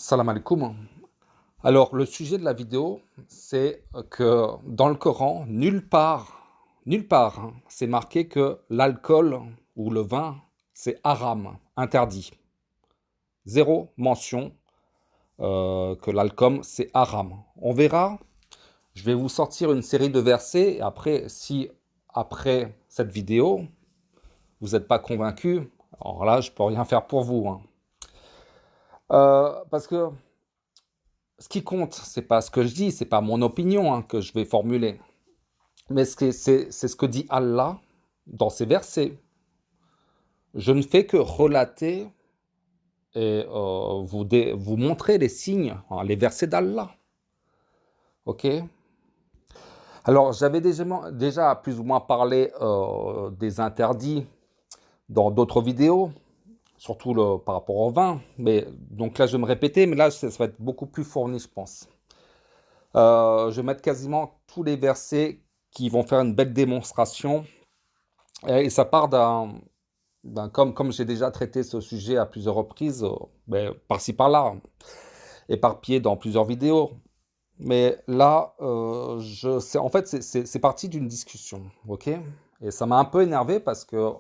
Salam alaikum. Alors, le sujet de la vidéo, c'est que dans le Coran, nulle part, hein, c'est marqué que l'alcool ou le vin, c'est haram, interdit. Zéro mention que l'alcool, c'est haram. On verra, je vais vous sortir une série de versets, et après, si après cette vidéo, vous n'êtes pas convaincu, alors là, je peux rien faire pour vous, hein. Parce que ce qui compte, c'est pas ce que je dis, c'est pas mon opinion hein, que je vais formuler, mais c'est ce que dit Allah dans ses versets. Je ne fais que relater et vous montrer les signes, hein, les versets d'Allah. Ok? Alors, j'avais déjà plus ou moins parlé des interdits dans d'autres vidéos, surtout par rapport au vin. Mais donc là, je vais me répéter, mais là, ça va être beaucoup plus fourni, je pense. Je vais mettre quasiment tous les versets qui vont faire une belle démonstration. Et ça part comme j'ai déjà traité ce sujet à plusieurs reprises, ben, par-ci par-là, éparpillé dans plusieurs vidéos. Mais là, en fait, c'est parti d'une discussion, ok? Et ça m'a un peu énervé parce que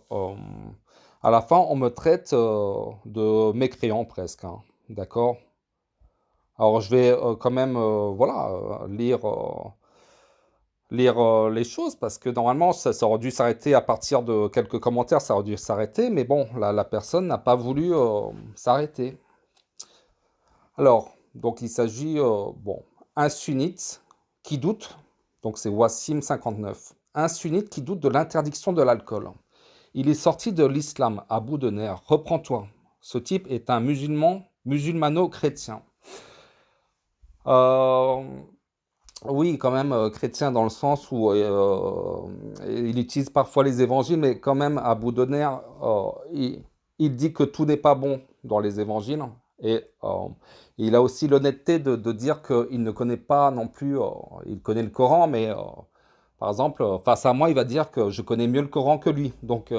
à la fin, on me traite de mécréant presque, hein, d'accord? Alors, je vais quand même, voilà, lire les choses parce que normalement ça aurait dû s'arrêter à partir de quelques commentaires, ça aurait dû s'arrêter, mais bon, la personne n'a pas voulu s'arrêter. Alors, donc il s'agit, bon, un sunnite qui doute, donc c'est Wassim 59, un sunnite qui doute de l'interdiction de l'alcool. Il est sorti de l'islam à bout de nerfs, reprends-toi. Ce type est un musulmano-chrétien. Euh, Oui, quand même chrétien dans le sens où il utilise parfois les évangiles, mais quand même à bout de nerfs, il dit que tout n'est pas bon dans les évangiles. Et il a aussi l'honnêteté de dire qu'il ne connaît pas non plus, il connaît le Coran, mais par exemple, face à moi, il va dire que je connais mieux le Coran que lui. Donc,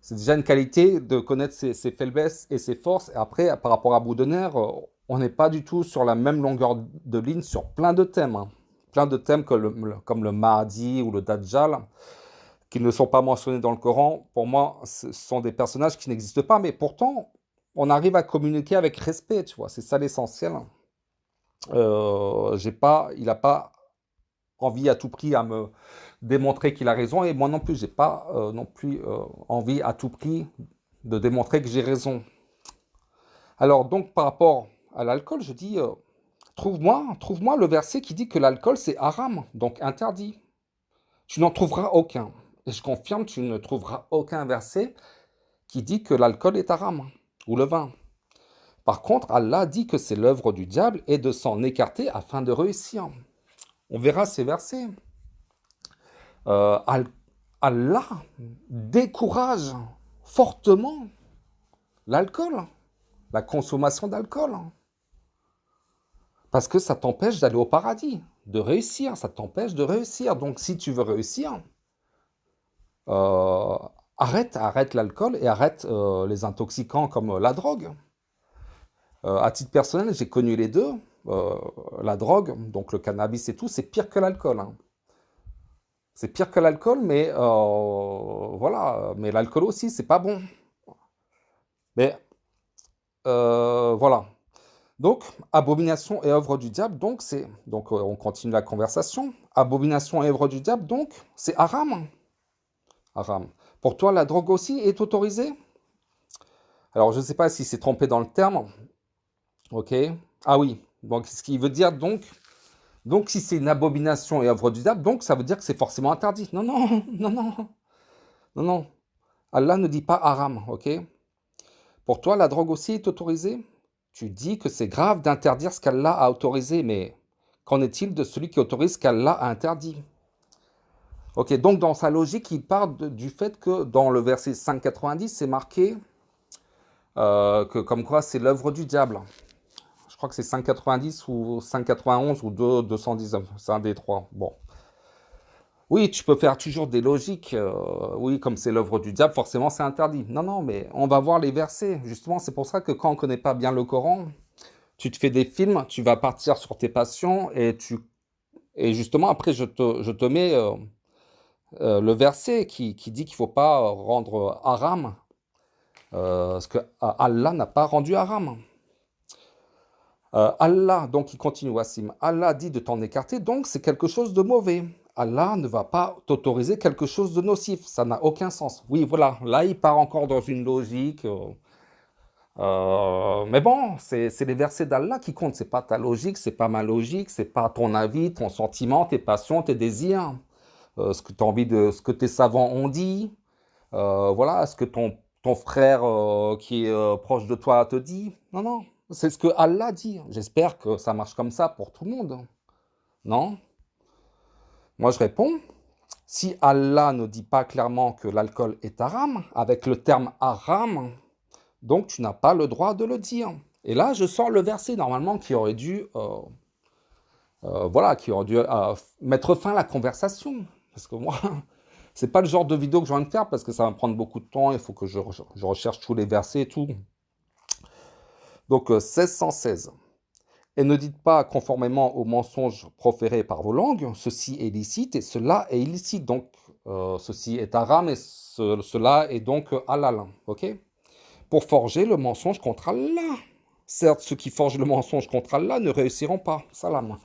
c'est déjà une qualité de connaître ses faiblesses et ses forces. Et après, par rapport à Boudener, on n'est pas du tout sur la même longueur de ligne sur plein de thèmes, hein. Plein de thèmes comme le Mahdi ou le Dajjal, qui ne sont pas mentionnés dans le Coran. Pour moi, ce sont des personnages qui n'existent pas, mais pourtant, on arrive à communiquer avec respect, tu vois. C'est ça l'essentiel. Il n'a pas envie à tout prix à me démontrer qu'il a raison, et moi non plus, j'ai pas non plus envie à tout prix de démontrer que j'ai raison. Alors donc par rapport à l'alcool, je dis trouve-moi le verset qui dit que l'alcool c'est haram, donc interdit. Tu n'en trouveras aucun. Et je confirme, tu ne trouveras aucun verset qui dit que l'alcool est haram ou le vin. Par contre, Allah dit que c'est l'œuvre du diable et de s'en écarter afin de réussir. On verra ces versets. Euh, Allah décourage fortement l'alcool, la consommation d'alcool, parce que ça t'empêche d'aller au paradis, de réussir, ça t'empêche de réussir. Donc si tu veux réussir, euh, arrête l'alcool et arrête les intoxicants comme la drogue. À titre personnel, j'ai connu les deux. Euh, la drogue, donc le cannabis et tout, c'est pire que l'alcool, hein. C'est pire que l'alcool, mais voilà. Mais l'alcool aussi, c'est pas bon. Mais voilà. Donc, abomination et œuvre du diable, donc on continue la conversation. Abomination et œuvre du diable, donc c'est haram. Haram. Pour toi, la drogue aussi est autorisée? Alors, je ne sais pas si c'est trompé dans le terme. Ok. Ah oui. Donc, ce qui veut dire donc si c'est une abomination et œuvre du diable, donc ça veut dire que c'est forcément interdit. Non, non, non, non, non, non. Allah ne dit pas haram, ok? Pour toi, la drogue aussi est autorisée? Tu dis que c'est grave d'interdire ce qu'Allah a autorisé, mais qu'en est-il de celui qui autorise ce qu'Allah a interdit? Ok, donc dans sa logique, il part du fait que dans le verset 5,90, c'est marqué que comme quoi c'est l'œuvre du diable. Je crois que c'est 5,90 ou 5,91 ou 219, c'est un des trois. Bon. Oui, tu peux faire toujours des logiques. Oui, comme c'est l'œuvre du diable, forcément c'est interdit. Non, non, mais on va voir les versets. Justement, c'est pour ça que quand on ne connaît pas bien le Coran, tu te fais des films, tu vas partir sur tes passions et justement après je te mets le verset qui dit qu'il faut pas rendre haram, ce que Allah n'a pas rendu haram. Allah, donc il continue Wassim, Allah dit de t'en écarter, donc c'est quelque chose de mauvais. Allah ne va pas t'autoriser quelque chose de nocif, ça n'a aucun sens. Oui, voilà, là il part encore dans une logique. Mais bon, c'est les versets d'Allah qui comptent, c'est pas ta logique, c'est pas ma logique, c'est pas ton avis, ton sentiment, tes passions, tes désirs, ce que tu as envie de, ce que tes savants ont dit, voilà, ce que ton frère qui est proche de toi te dit. Non, non, c'est ce que Allah dit. J'espère que ça marche comme ça pour tout le monde. Non? Moi je réponds, si Allah ne dit pas clairement que l'alcool est haram, avec le terme haram, donc tu n'as pas le droit de le dire. Et là, je sors le verset normalement qui aurait dû, voilà, qui aurait dû mettre fin à la conversation. Parce que moi, c'est pas le genre de vidéo que je viens de faire parce que ça va me prendre beaucoup de temps. Il faut que je recherche tous les versets et tout. Donc 1616. Et ne dites pas conformément aux mensonges proférés par vos langues, ceci est licite et cela est illicite. Donc ceci est haram et cela est donc halal. Ok? Pour forger le mensonge contre Allah. Certes, ceux qui forgent le mensonge contre Allah ne réussiront pas. Salam.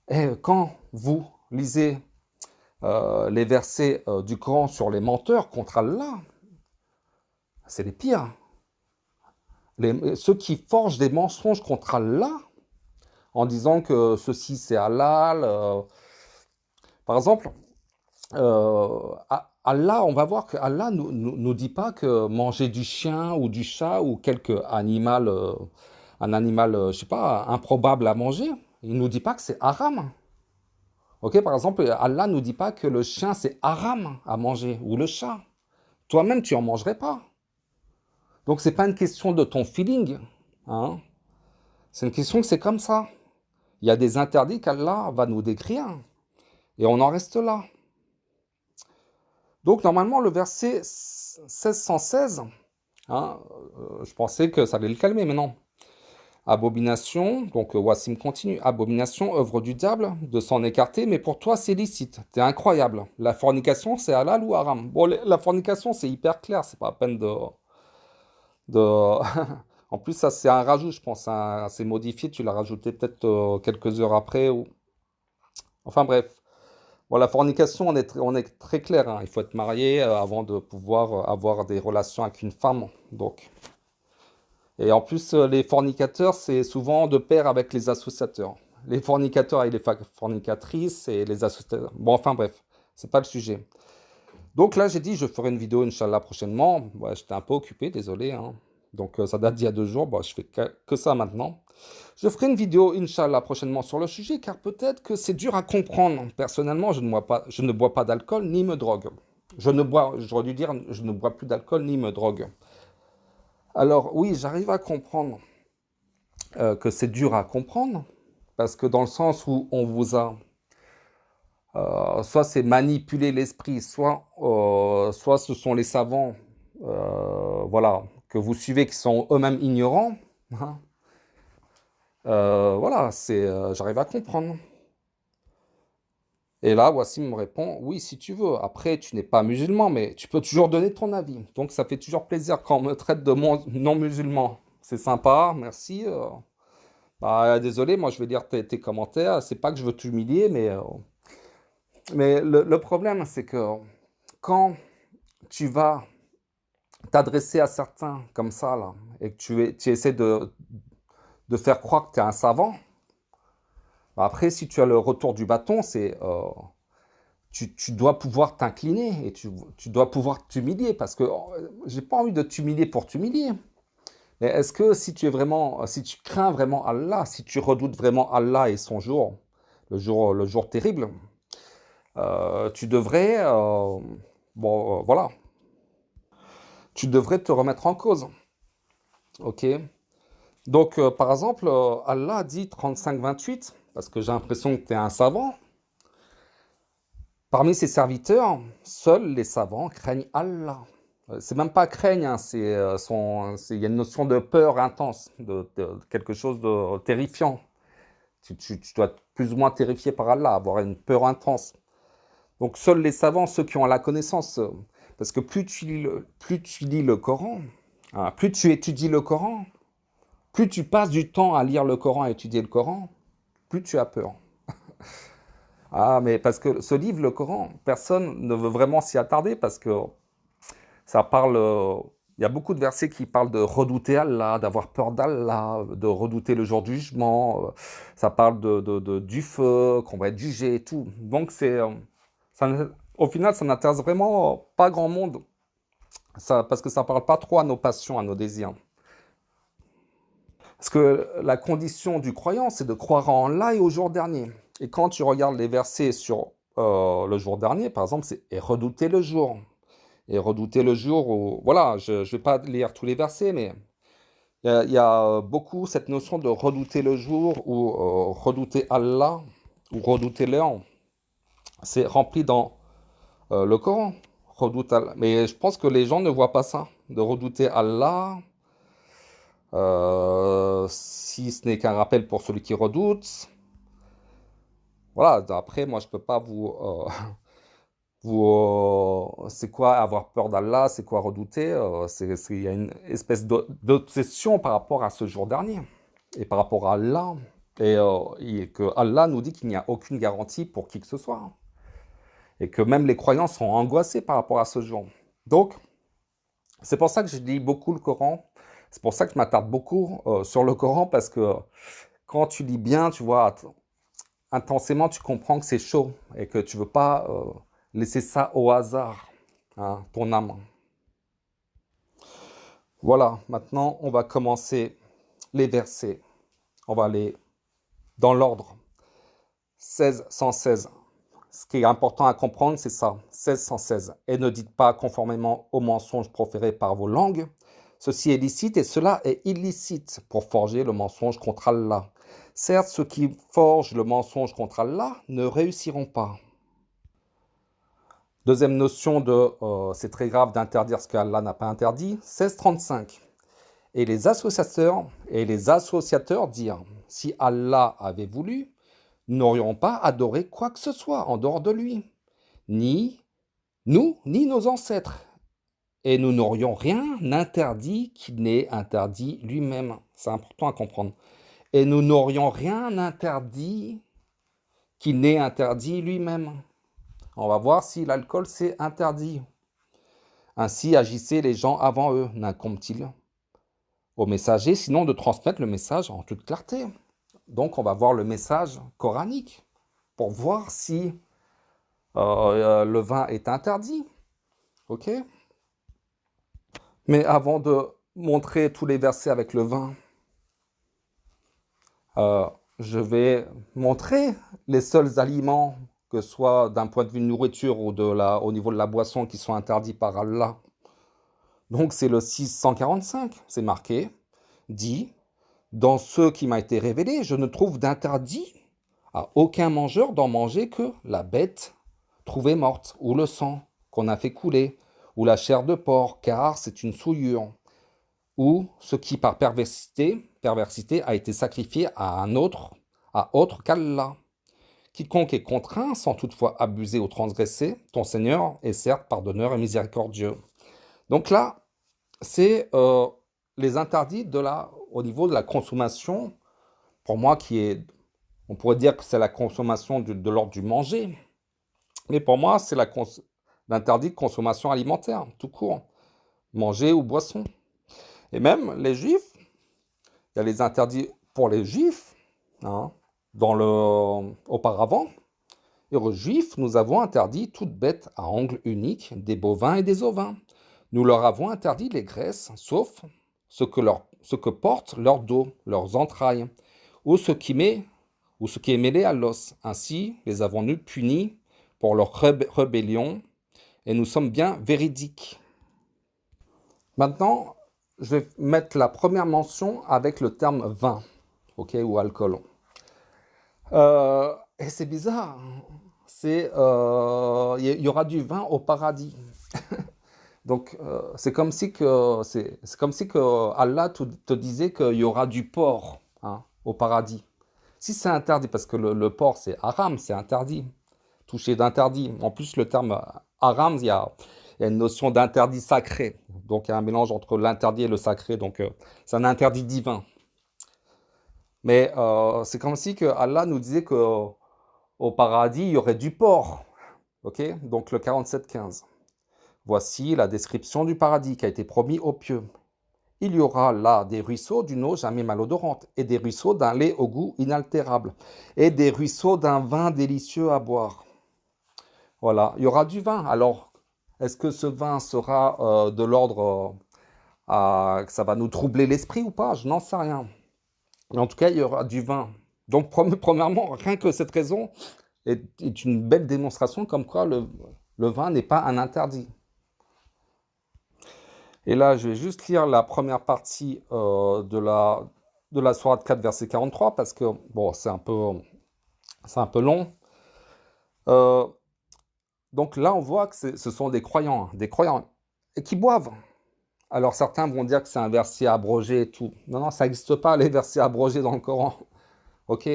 Et quand vous lisez les versets du Coran sur les menteurs contre Allah, c'est les pires. Ceux qui forgent des mensonges contre Allah en disant que ceci c'est halal. Par exemple, Allah, on va voir que Allah nous dit pas que manger du chien ou du chat ou quelque animal, un animal, je sais pas, improbable à manger, il nous dit pas que c'est haram. Ok, par exemple, Allah nous dit pas que le chien c'est haram à manger ou le chat. Toi-même, tu en mangerais pas. Donc c'est pas une question de ton feeling, hein. C'est une question que c'est comme ça. Il y a des interdits qu'Allah va nous décrire et on en reste là. Donc normalement le verset 1616, hein, je pensais que ça allait le calmer, mais non. Abomination, donc Wassim continue. Abomination, œuvre du diable, de s'en écarter, mais pour toi c'est licite. T'es incroyable. La fornication c'est halal ou haram? Bon, la fornication c'est hyper clair, c'est pas à peine de... En plus ça c'est un rajout, je pense, hein, c'est modifié, tu l'as rajouté peut-être quelques heures après. Ou... Enfin bref. Bon, la fornication, on est très clair, hein. Il faut être marié avant de pouvoir avoir des relations avec une femme. Donc. Et en plus, les fornicateurs, c'est souvent de pair avec les associateurs. Les fornicateurs et les fornicatrices et les associateurs. Bon, enfin bref, c'est pas le sujet. Donc là, j'ai dit, je ferai une vidéo, Inch'Allah, prochainement. Ouais, j'étais un peu occupé, désolé, hein. Donc ça date d'il y a 2 jours. Bon, je fais que ça maintenant. Je ferai une vidéo, Inch'Allah, prochainement sur le sujet, car peut-être que c'est dur à comprendre. Personnellement, je ne bois pas d'alcool ni me drogue. J'aurais dû dire, je ne bois plus d'alcool ni me drogue. Alors oui, j'arrive à comprendre que c'est dur à comprendre, parce que dans le sens où on vous a, soit c'est manipuler l'esprit, soit ce sont les savants, voilà, que vous suivez qui sont eux-mêmes ignorants, hein. Voilà, j'arrive à comprendre. Et là, Wassim me répond, oui, si tu veux. Après, tu n'es pas musulman, mais tu peux toujours donner ton avis. Donc, ça fait toujours plaisir quand on me traite de non-musulman. C'est sympa, merci. Bah, désolé, moi, je vais lire tes commentaires. C'est pas que je veux t'humilier, mais le problème, c'est que quand tu vas t'adresser à certains comme ça, là, et que tu essaies de faire croire que tu es un savant, bah, après, si tu as le retour du bâton, c'est... tu dois pouvoir t'incliner et tu dois pouvoir t'humilier parce que j'ai pas envie de t'humilier pour t'humilier. Mais est-ce que si tu es vraiment, si tu crains vraiment Allah, si tu redoutes vraiment Allah et son jour, le jour terrible, tu devrais, bon, voilà, tu devrais te remettre en cause. Ok? Donc, par exemple, Allah dit 35-28, parce que j'ai l'impression que tu es un savant. Parmi ses serviteurs, seuls les savants craignent Allah. C'est même pas craignent, hein, il y a une notion de peur intense, de quelque chose de terrifiant. Tu dois être plus ou moins terrifié par Allah, avoir une peur intense. Donc seuls les savants, ceux qui ont la connaissance, parce que plus tu lis le Coran, hein, plus tu étudies le Coran, plus tu passes du temps à lire le Coran, à étudier le Coran, plus tu as peur. Ah, mais parce que ce livre, le Coran, personne ne veut vraiment s'y attarder parce que ça parle. Il y a beaucoup de versets qui parlent de redouter Allah, d'avoir peur d'Allah, de redouter le jour du jugement. Ça parle du feu, qu'on va être jugé et tout. Donc, au final, ça n'intéresse vraiment pas grand monde. Ça, parce que ça ne parle pas trop à nos passions, à nos désirs. Parce que la condition du croyant, c'est de croire en Allah et au jour dernier. Et quand tu regardes les versets sur le jour dernier, par exemple, c'est et redouter le jour. Et redouter le jour où... Voilà, je ne vais pas lire tous les versets, mais il y a beaucoup cette notion de redouter le jour ou redouter Allah ou redouter l'heure. C'est rempli dans le Coran. Redoute Allah. Mais je pense que les gens ne voient pas ça. De redouter Allah, si ce n'est qu'un rappel pour celui qui redoute. Voilà, après, moi, je peux pas c'est quoi avoir peur d'Allah, c'est quoi redouter, il y a une espèce d'obsession par rapport à ce jour dernier et par rapport à Allah. Et que Allah nous dit qu'il n'y a aucune garantie pour qui que ce soit. Et que même les croyants sont angoissés par rapport à ce jour. Donc, c'est pour ça que je lis beaucoup le Coran. C'est pour ça que je m'attarde beaucoup sur le Coran parce que quand tu lis bien, tu vois, intensément, tu comprends que c'est chaud et que tu veux pas laisser ça au hasard, hein, ton âme. Voilà, maintenant, on va commencer les versets. On va aller dans l'ordre. 16, 116. Ce qui est important à comprendre, c'est ça. 16, 116. Et ne dites pas conformément aux mensonges proférés par vos langues. Ceci est licite et cela est illicite pour forger le mensonge contre Allah. Certes, ceux qui forgent le mensonge contre Allah ne réussiront pas. Deuxième notion de c'est très grave d'interdire ce qu'Allah n'a pas interdit. 16.35. Et les associateurs dirent, si Allah avait voulu, nous n'aurions pas adoré quoi que ce soit en dehors de lui, ni nous, ni nos ancêtres. Et nous n'aurions rien interdit qu'il n'ait interdit lui-même. C'est important à comprendre. Et nous n'aurions rien interdit qu'il n'ait interdit lui-même. On va voir si l'alcool c'est interdit. Ainsi agissaient les gens avant eux. N'incombe-t-il au messager sinon de transmettre le message en toute clarté? Donc on va voir le message coranique pour voir si le vin est interdit. Ok? Mais avant de montrer tous les versets avec le vin, euh, je vais montrer les seuls aliments, que ce soit d'un point de vue de nourriture ou au niveau de la boisson, qui sont interdits par Allah. Donc c'est le 645, c'est marqué, dit, dans ce qui m'a été révélé, je ne trouve d'interdit à aucun mangeur d'en manger que la bête trouvée morte, ou le sang qu'on a fait couler, ou la chair de porc, car c'est une souillure, ou ce qui par perversité a été sacrifié à autre qu'Allah. Quiconque est contraint, sans toutefois abuser ou transgresser, ton Seigneur est certes pardonneur et miséricordieux. Donc là, c'est les interdits au niveau de la consommation, pour moi, on pourrait dire que c'est la consommation de l'ordre du manger, mais pour moi, c'est l'interdit de consommation alimentaire, tout court, manger ou boisson. Et même les juifs, il y a les interdits pour les juifs, hein, auparavant. Et aux juifs, nous avons interdit toute bête à ongles uniques, des bovins et des ovins. Nous leur avons interdit les graisses, sauf ce que portent leur dos, leurs entrailles, ou ce qui est mêlé à l'os. Ainsi les avons-nous punis pour leur rébellion, et nous sommes bien véridiques. Maintenant, je vais mettre la première mention avec le terme vin, ok, ou alcool. Et c'est bizarre, il y aura du vin au paradis. Donc, c'est comme si que Allah te disait qu'il y aura du porc, hein, au paradis. Si c'est interdit, parce que le porc c'est haram, c'est interdit, touché d'interdit. En plus, le terme haram, il y a une notion d'interdit sacré. Donc, il y a un mélange entre l'interdit et le sacré. Donc, c'est un interdit divin. Mais c'est comme si que Allah nous disait qu'au paradis, il y aurait du porc. Ok? Donc, le 47-15. Voici la description du paradis qui a été promis aux pieux. Il y aura là des ruisseaux d'une eau jamais malodorante, et des ruisseaux d'un lait au goût inaltérable, et des ruisseaux d'un vin délicieux à boire. Voilà, il y aura du vin. Alors, est-ce que ce vin sera de l'ordre que ça va nous troubler l'esprit ou pas? Je n'en sais rien. Mais en tout cas, il y aura du vin. Donc, premièrement, rien que cette raison est une belle démonstration comme quoi le vin n'est pas un interdit. Et là, je vais juste lire la première partie de la sourate 4, verset 43, parce que, bon, c'est un peu long. Euh, donc là, on voit que ce sont des croyants, et qui boivent. Alors certains vont dire que c'est un verset abrogé et tout. Non, non, ça n'existe pas, les versets abrogés dans le Coran. Ok?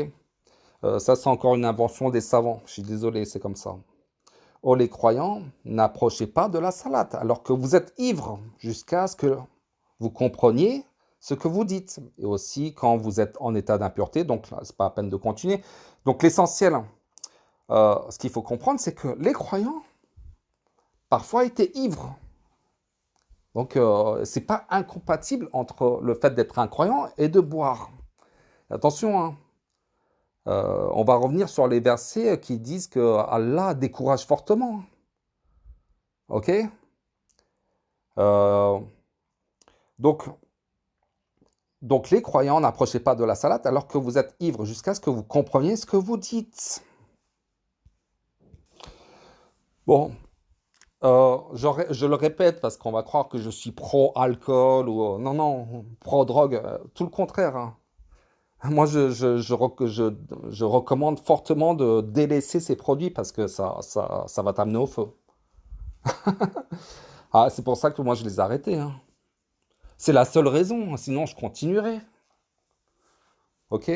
Ça, c'est encore une invention des savants. Je suis désolé, c'est comme ça. Oh, les croyants, n'approchez pas de la salade, alors que vous êtes ivres, jusqu'à ce que vous compreniez ce que vous dites. Et aussi quand vous êtes en état d'impureté, donc là, c'est pas la peine de continuer. Donc l'essentiel, ce qu'il faut comprendre, c'est que les croyants, parfois, étaient ivres. Donc, c'est pas incompatible entre le fait d'être un croyant et de boire. Attention, hein, on va revenir sur les versets qui disent que Allah décourage fortement. Ok? Euh, donc, donc, les croyants, n'approchez pas de la salade alors que vous êtes ivres jusqu'à ce que vous compreniez ce que vous dites. Bon, je le répète parce qu'on va croire que je suis pro-alcool ou non, non, pro-drogue, tout le contraire, hein. Moi, je recommande fortement de délaisser ces produits parce que ça va t'amener au feu. Ah, c'est pour ça que moi, je les ai arrêtés, hein. C'est la seule raison, hein, sinon je continuerai. Ok?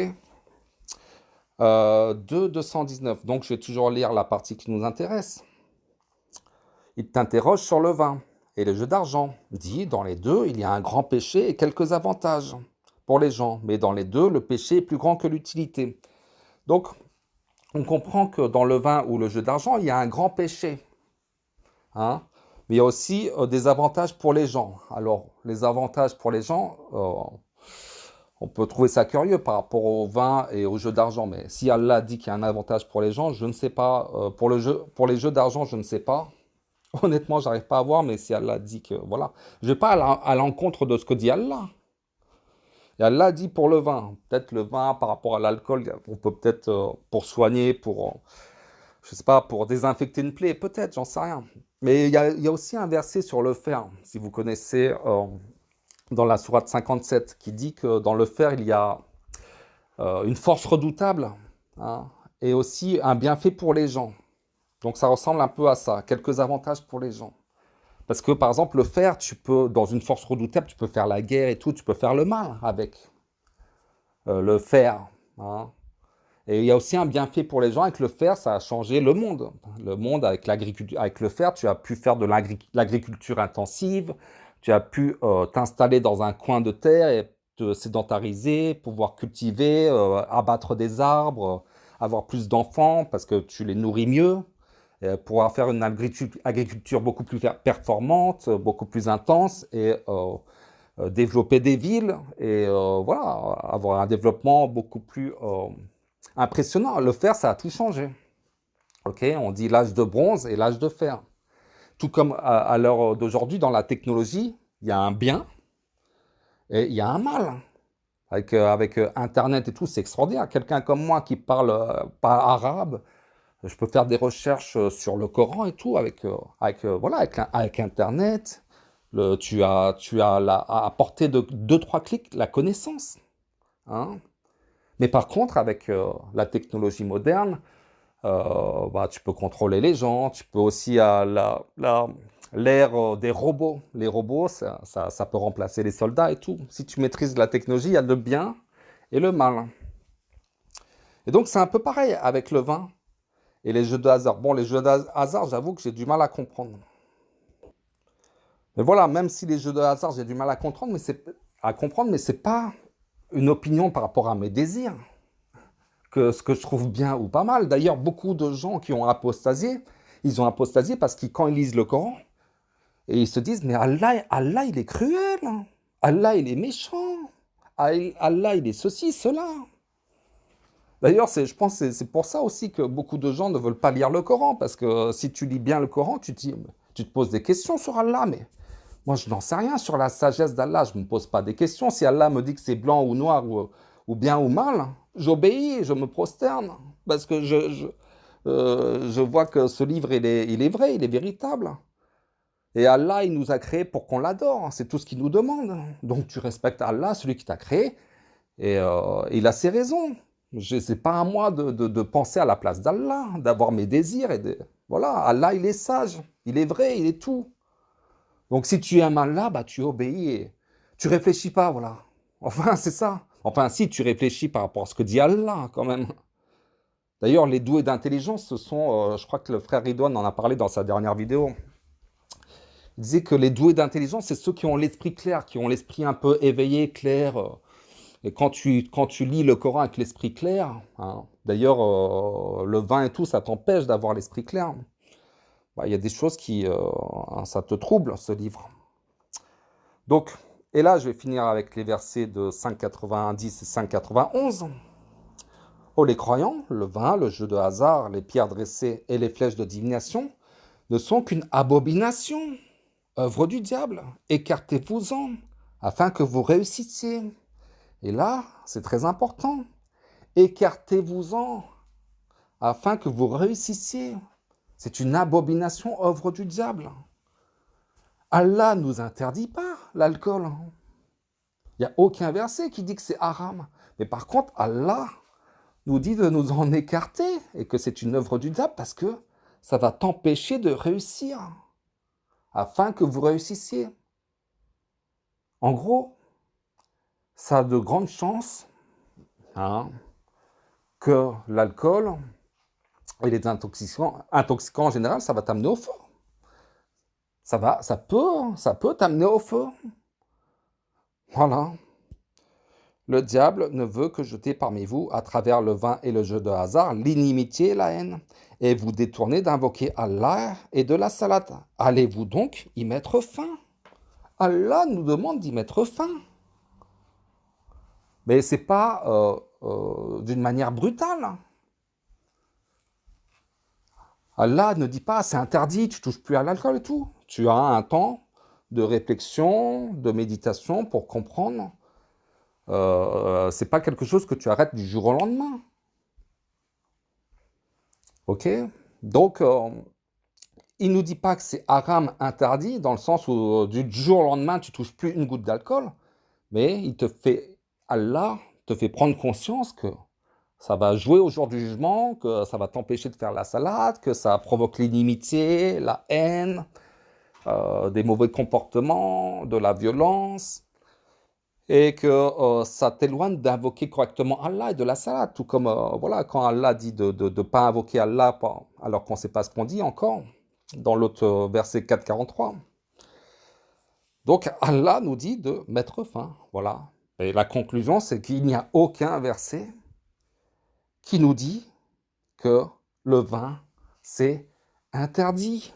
219. Donc, je vais toujours lire la partie qui nous intéresse. Il t'interroge sur le vin et les jeux d'argent. Dit, dans les deux, il y a un grand péché et quelques avantages pour les gens. Mais dans les deux, le péché est plus grand que l'utilité. Donc, on comprend que dans le vin ou le jeu d'argent, il y a un grand péché, hein. Mais il y a aussi des avantages pour les gens. Alors, les avantages pour les gens, on peut trouver ça curieux par rapport au vin et au jeu d'argent. Mais si Allah dit qu'il y a un avantage pour les gens, je ne sais pas. Pour les jeux d'argent, je ne sais pas. Honnêtement, j'arrive pas à voir, mais si Allah dit que voilà, je vais pas à l'encontre de ce que dit Allah. Et Allah dit pour le vin, peut-être le vin par rapport à l'alcool, on peut peut-être pour soigner, je sais pas, pour désinfecter une plaie, peut-être, j'en sais rien. Mais il y a aussi un verset sur le fer, si vous connaissez, dans la sourate 57, qui dit que dans le fer, il y a une force redoutable, hein, et aussi un bienfait pour les gens. Donc ça ressemble un peu à ça, quelques avantages pour les gens. Parce que par exemple, le fer, tu peux, dans une force redoutable, tu peux faire la guerre et tout, tu peux faire le mal avec le fer, hein. Et il y a aussi un bienfait pour les gens avec le fer, ça a changé le monde. Le monde avec l'agriculture, avec le fer, tu as pu faire de l'agriculture intensive, tu as pu t'installer dans un coin de terre et te sédentariser, pouvoir cultiver, abattre des arbres, avoir plus d'enfants parce que tu les nourris mieux, pouvoir faire une agriculture beaucoup plus performante, beaucoup plus intense et développer des villes et voilà, avoir un développement beaucoup plus impressionnant. Le fer, ça a tout changé. Ok, on dit l'âge de bronze et l'âge de fer. Tout comme à l'heure d'aujourd'hui, dans la technologie, il y a un bien et il y a un mal. Avec Internet et tout, c'est extraordinaire. Quelqu'un comme moi qui parle pas arabe, je peux faire des recherches sur le Coran et tout voilà, avec Internet. Tu as à portée de deux trois clics la connaissance, hein. Mais par contre, avec la technologie moderne, bah, tu peux contrôler les gens, tu peux aussi l'ère des robots. Les robots, ça peut remplacer les soldats et tout. Si tu maîtrises la technologie, il y a le bien et le mal. Et donc, c'est un peu pareil avec le vin et les jeux de hasard. Bon, les jeux de hasard, j'avoue que j'ai du mal à comprendre. Mais voilà, même si les jeux de hasard, j'ai du mal à comprendre, mais c'est pas une opinion par rapport à mes désirs, que ce que je trouve bien ou pas mal. D'ailleurs, beaucoup de gens qui ont apostasié, ils ont apostasié parce que quand ils lisent le Coran, et ils se disent, mais Allah, Allah, il est cruel, Allah, il est méchant, Allah, il est ceci, cela. D'ailleurs, je pense que c'est pour ça aussi que beaucoup de gens ne veulent pas lire le Coran, parce que si tu lis bien le Coran, tu te poses des questions sur Allah, mais moi, je n'en sais rien sur la sagesse d'Allah, je ne me pose pas des questions. Si Allah me dit que c'est blanc ou noir ou bien ou mal, j'obéis, je me prosterne, parce que je vois que ce livre, il est vrai, il est véritable. Et Allah, il nous a créés pour qu'on l'adore, c'est tout ce qu'il nous demande. Donc tu respectes Allah, celui qui t'a créé, et il a ses raisons. C'est pas à moi de penser à la place d'Allah, d'avoir mes désirs. Voilà, Allah, il est sage, il est vrai, il est tout. Donc si tu aimes Allah, bah, tu obéis et tu réfléchis pas, voilà. Enfin, c'est ça. Enfin, si tu réfléchis par rapport à ce que dit Allah, quand même. D'ailleurs, les doués d'intelligence, ce sont, je crois que le frère Ridwan en a parlé dans sa dernière vidéo. Il disait que les doués d'intelligence, c'est ceux qui ont l'esprit clair, qui ont l'esprit un peu éveillé, clair. Et quand tu lis le Coran avec l'esprit clair, hein, d'ailleurs, le vin et tout, ça t'empêche d'avoir l'esprit clair. Bah, il y a des choses qui, ça te trouble, ce livre. Donc, et là, je vais finir avec les versets de 5,90 et 5,91. Oh, les croyants, le vin, le jeu de hasard, les pierres dressées et les flèches de divination ne sont qu'une abomination, œuvre du diable. Écartez-vous-en, afin que vous réussissiez. Et là, c'est très important. Écartez-vous-en, afin que vous réussissiez. C'est une abomination, œuvre du diable. Allah ne nous interdit pas l'alcool. Il n'y a aucun verset qui dit que c'est haram. Mais par contre, Allah nous dit de nous en écarter et que c'est une œuvre du diable parce que ça va t'empêcher de réussir, afin que vous réussissiez. En gros, ça a de grandes chances, hein, que l'alcool et les intoxicants en général, ça va t'amener au feu. Ça peut t'amener au feu. Voilà. Le diable ne veut que jeter parmi vous, à travers le vin et le jeu de hasard, l'inimitié et la haine, et vous détourner d'invoquer Allah et de la salate. Allez-vous donc y mettre fin? Allah nous demande d'y mettre fin. Mais c'est pas d'une manière brutale. Allah ne dit pas c'est interdit, tu touches plus à l'alcool et tout. Tu as un temps de réflexion, de méditation pour comprendre. C'est pas quelque chose que tu arrêtes du jour au lendemain. Ok? Donc, il nous dit pas que c'est haram interdit, dans le sens où du jour au lendemain, tu touches plus une goutte d'alcool, mais Allah te fait prendre conscience que ça va jouer au jour du jugement, que ça va t'empêcher de faire la salade, que ça provoque l'inimitié, la haine, des mauvais comportements, de la violence, et que ça t'éloigne d'invoquer correctement Allah et de la salade, tout comme voilà, quand Allah dit de ne pas invoquer Allah alors qu'on ne sait pas ce qu'on dit encore, dans l'autre verset 4,43. Donc Allah nous dit de mettre fin, voilà. Et la conclusion, c'est qu'il n'y a aucun verset qui nous dit que le vin, c'est interdit.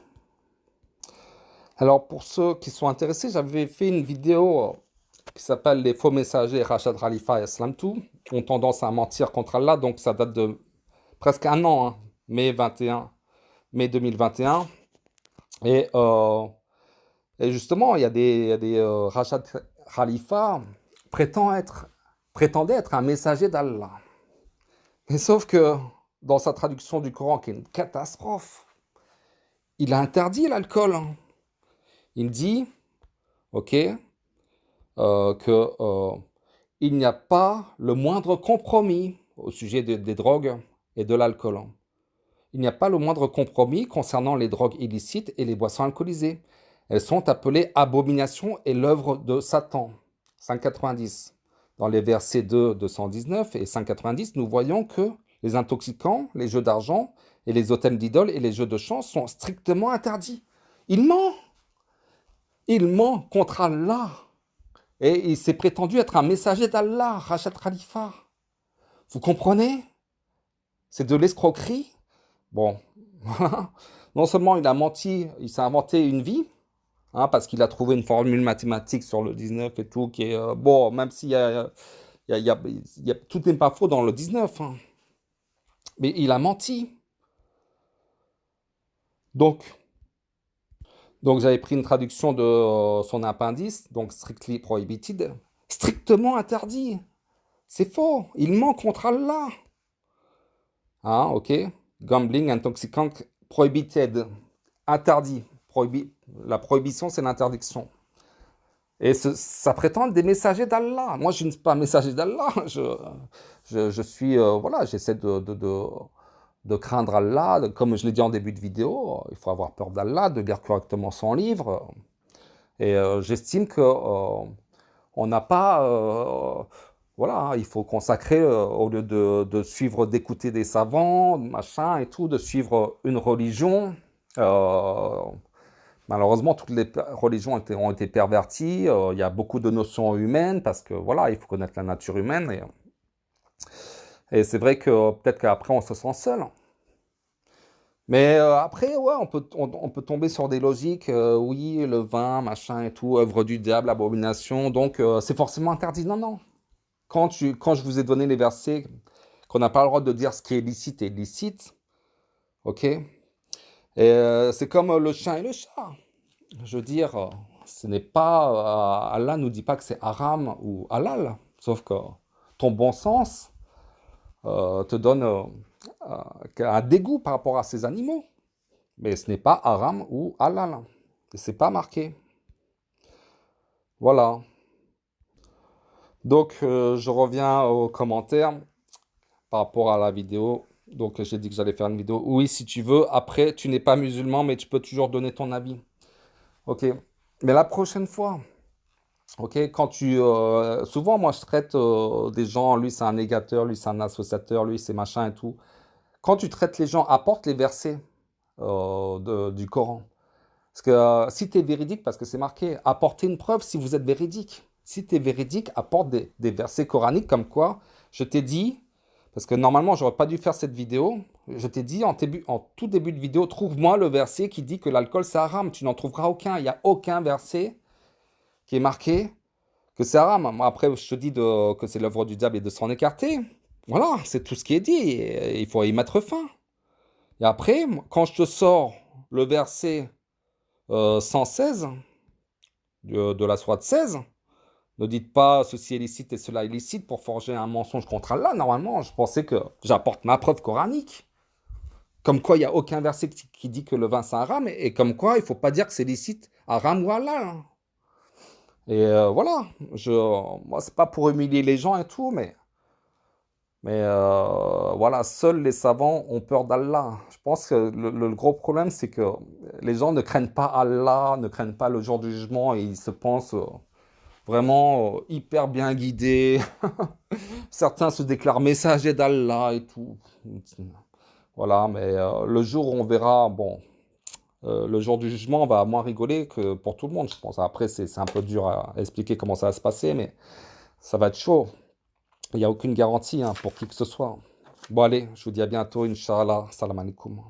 Alors pour ceux qui sont intéressés, j'avais fait une vidéo qui s'appelle Les faux messagers Rachad Khalifa et Islam Tout ont tendance à mentir contre Allah, donc ça date de presque un an, hein, mai 2021. Et, justement, il y a des Rachad Khalifa prétendait être un messager d'Allah. Mais sauf que dans sa traduction du Coran, qui est une catastrophe, il a interdit l'alcool. Il dit, ok, que il n'y a pas le moindre compromis au sujet des drogues et de l'alcool. Il n'y a pas le moindre compromis concernant les drogues illicites et les boissons alcoolisées. elles sont appelées abominations et l'œuvre de Satan. 590. Dans les versets 2, 219 et 590, nous voyons que les intoxicants, les jeux d'argent et les hôtels d'idoles et les jeux de chance sont strictement interdits. Il ment. Il ment contre Allah. Et il s'est prétendu être un messager d'Allah, Rachad Khalifa. Vous comprenez? C'est de l'escroquerie. Bon, voilà. Non seulement il a menti, il s'est inventé une vie, hein, parce qu'il a trouvé une formule mathématique sur le 19 et tout, qui est, bon, même s'il y a, tout n'est pas faux dans le 19, hein. Mais il a menti. Donc, j'avais pris une traduction de son appendice, donc strictly prohibited, strictement interdit. C'est faux, il ment contre Allah. Ah, ok. Gambling, intoxicant, prohibited, interdit. La prohibition, c'est l'interdiction. Et ça prétend être des messagers d'Allah. Moi, je ne suis pas messager d'Allah. Je suis, voilà, j'essaie de craindre Allah. Comme je l'ai dit en début de vidéo, il faut avoir peur d'Allah, de lire correctement son livre. Et j'estime que on n'a pas, voilà, il faut consacrer, au lieu de suivre, d'écouter des savants, machin et tout, de suivre une religion. Malheureusement, toutes les religions ont été perverties. Il y a beaucoup de notions humaines parce que voilà, il faut connaître la nature humaine. Et c'est vrai que peut-être qu'après, on se sent seul. Mais après, ouais, on peut tomber sur des logiques. Oui, le vin, machin et tout, œuvre du diable, abomination. Donc, c'est forcément interdit. Non, non. Quand je vous ai donné les versets, qu'on n'a pas le droit de dire ce qui est licite et illicite, ok? Et c'est comme le chien et le chat. Je veux dire, ce n'est pas, Allah nous dit pas que c'est haram ou halal, sauf que ton bon sens te donne un dégoût par rapport à ces animaux. Mais ce n'est pas haram ou halal. Et c'est pas marqué. Voilà. Donc, je reviens aux commentaires par rapport à la vidéo. Donc, j'ai dit que j'allais faire une vidéo. Oui, si tu veux. Après, tu n'es pas musulman, mais tu peux toujours donner ton avis. Ok. Mais la prochaine fois, ok, souvent, moi, je traite des gens, lui, c'est un négateur, lui, c'est un associateur, lui, c'est machin et tout. Quand tu traites les gens, apporte les versets du Coran. Parce que si tu es véridique, parce que c'est marqué, apportez une preuve si vous êtes véridique. Si tu es véridique, apporte des versets coraniques comme quoi je t'ai dit, parce que normalement, j'aurais pas dû faire cette vidéo, je t'ai dit en tout début de vidéo, trouve-moi le verset qui dit que l'alcool c'est haram. Tu n'en trouveras aucun. Il n'y a aucun verset qui est marqué que c'est haram. Moi, après, je te dis que c'est l'œuvre du diable et de s'en écarter. Voilà, c'est tout ce qui est dit. Et il faut y mettre fin. Et après, quand je te sors le verset 116 de la sourate 16, ne dites pas ceci est licite et cela est licite pour forger un mensonge contre Allah. Normalement, je pensais que j'apporte ma preuve coranique. Comme quoi, il n'y a aucun verset qui dit que le vin c'est haram. Et comme quoi, il ne faut pas dire que c'est licite, haram ou halal. Et voilà, moi, c'est pas pour humilier les gens et tout, mais voilà, seuls les savants ont peur d'Allah. Je pense que le gros problème, c'est que les gens ne craignent pas Allah, ne craignent pas le jour du jugement, et ils se pensent vraiment hyper bien guidés. Certains se déclarent messagers d'Allah et tout. Voilà, mais le jour où on verra, bon, le jour du jugement, on va moins rigoler que pour tout le monde, je pense. Après, c'est un peu dur à expliquer comment ça va se passer, mais ça va être chaud. Il n'y a aucune garantie hein, pour qui que ce soit. Bon, allez, je vous dis à bientôt, Inch'Allah. Salam alaikum.